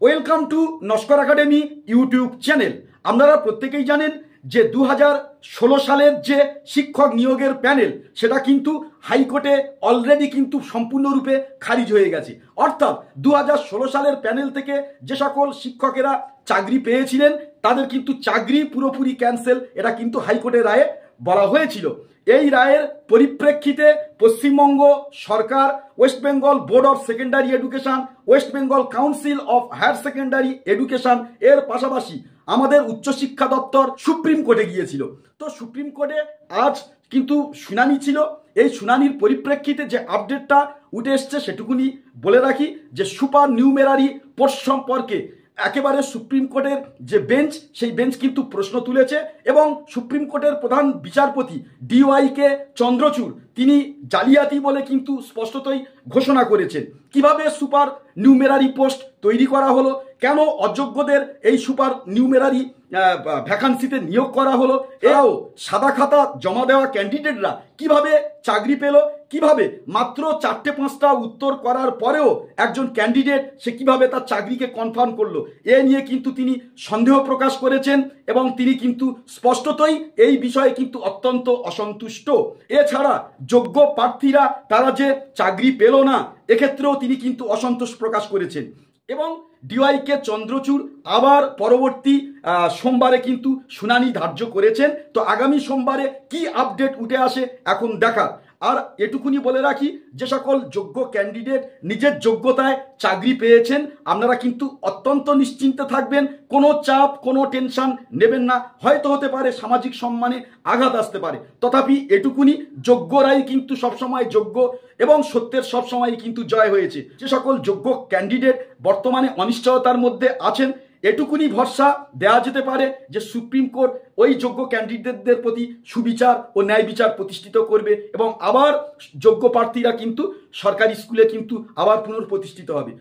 Welcome to Naskar academy YouTube channel. আপনারা প্রত্যেকেই জানেন যে 2016 সালের যে শিক্ষক নিয়োগের প্যানেল সেটা কিন্তু হাইকোর্টে অলরেডি কিন্তু সম্পূর্ণরূপে খারিজ হয়ে গেছে। অর্থাৎ 2016 সালের প্যানেল থেকে যে সকল শিক্ষকেরা চাকরি পেয়েছিলেন তাদের কিন্তু চাকরি পুরোপুরি ক্যান্সেল, এটা কিন্তু হাইকোর্টের রায়ে বলা হয়েছিল। এই রায়ের পরিপ্রেক্ষিতে পশ্চিমবঙ্গ সরকার, West Bengal board of secondary education, West Bengal council of higher secondary education এর পাশাপাশি আমাদের উচ্চশিক্ষা দপ্তর সুপ্রিম কোর্টে গিয়েছিল। তো সুপ্রিম কোর্টে আজ কিন্তু শুনানি ছিল। এই শুনানির পরিপ্রেক্ষিতে যে আপডেটটা উঠে এসছে সেটুকুনি বলে রাখি যে সুপার নিউমেরারি পোস্ট সম্পর্কে একেবারে সুপ্রিম কোর্টের যে বেঞ্চ সেই বেঞ্চ কিন্তু প্রশ্ন তুলেছে এবং সুপ্রিম কোর্টের প্রধান বিচারপতি DY চন্দ্রচূড় তিনি জালিয়াতি বলে কিন্তু স্পষ্টতই ঘোষণা করেছেন। কিভাবে সুপার নিউমেরারি পোস্ট তৈরি করা হলো, কেন অযোগ্যদের এই সুপার নিউমেরারি ভ্যাকান্সিতে নিয়োগ করা হলো, এরাও সাদা খাতা জমা দেওয়া ক্যান্ডিডেটরা কিভাবে চাকরি পেল, কিভাবে মাত্র 4-5টা উত্তর করার পরেও একজন ক্যান্ডিডেট সে কিভাবে তার চাকরিকে কনফার্ম করলো, এ নিয়ে কিন্তু তিনি সন্দেহ প্রকাশ করেছেন এবং তিনি কিন্তু স্পষ্টতই এই বিষয়ে কিন্তু অত্যন্ত অসন্তুষ্ট। এছাড়া যোগ্য প্রার্থীরা তারা যে চাকরি পেল না এক্ষেত্রেও তিনি কিন্তু অসন্তোষ প্রকাশ করেছেন এবং DY চন্দ্রচূড় আবার পরবর্তী সোমবারে কিন্তু শুনানি ধার্য করেছেন। তো আগামী সোমবারে কি আপডেট উঠে আসে এখন দেখার। আর এটুকুনি বলে রাখি, যে সকল যোগ্য ক্যান্ডিডেট নিজের যোগ্যতায় চাকরি পেয়েছেন আপনারা কিন্তু অত্যন্ত নিশ্চিন্তে থাকবেন, কোনো চাপ কোনো টেনশন নেবেন না। হয়তো হতে পারে সামাজিক সম্মানে আঘাত আসতে পারে, তথাপি এটুকুনি যোগ্যরাই কিন্তু সবসময় যোগ্য এবং সত্যের সবসময় কিন্তু জয় হয়েছে। যে সকল যোগ্য ক্যান্ডিডেট বর্তমানে অনিশ্চয়তার মধ্যে আছেন এটুকুনি ভরসা দেওয়া যেতে পারে যে সুপ্রিম কোর্ট ওই যোগ্য ক্যান্ডিডেটদের প্রতি সুবিচার ও ন্যায় বিচার প্রতিষ্ঠিত করবে এবং আবার যোগ্য প্রার্থীরা কিন্তু সরকারি স্কুলে কিন্তু আবার পুনঃপ্রতিষ্ঠিত হবে।